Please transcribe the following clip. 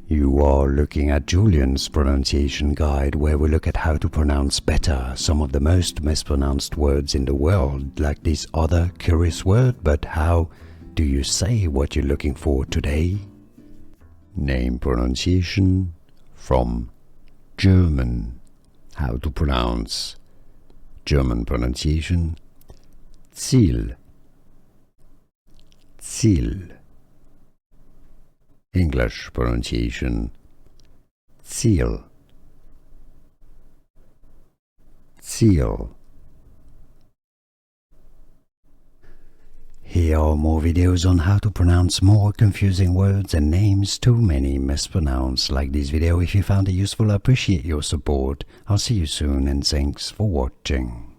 You are looking at Julian's pronunciation guide, where we look at how to pronounce better some of the most mispronounced words in the world, like this other curious word. But how do you say what you're looking for today? Name pronunciation from German. How to pronounce German pronunciation: Ziel, Ziel. English pronunciation: Ziehl, Ziehl. Here are more videos on how to pronounce more confusing words and names too many mispronounced. Like this video if you found it useful. I appreciate your support. I'll see you soon and thanks for watching.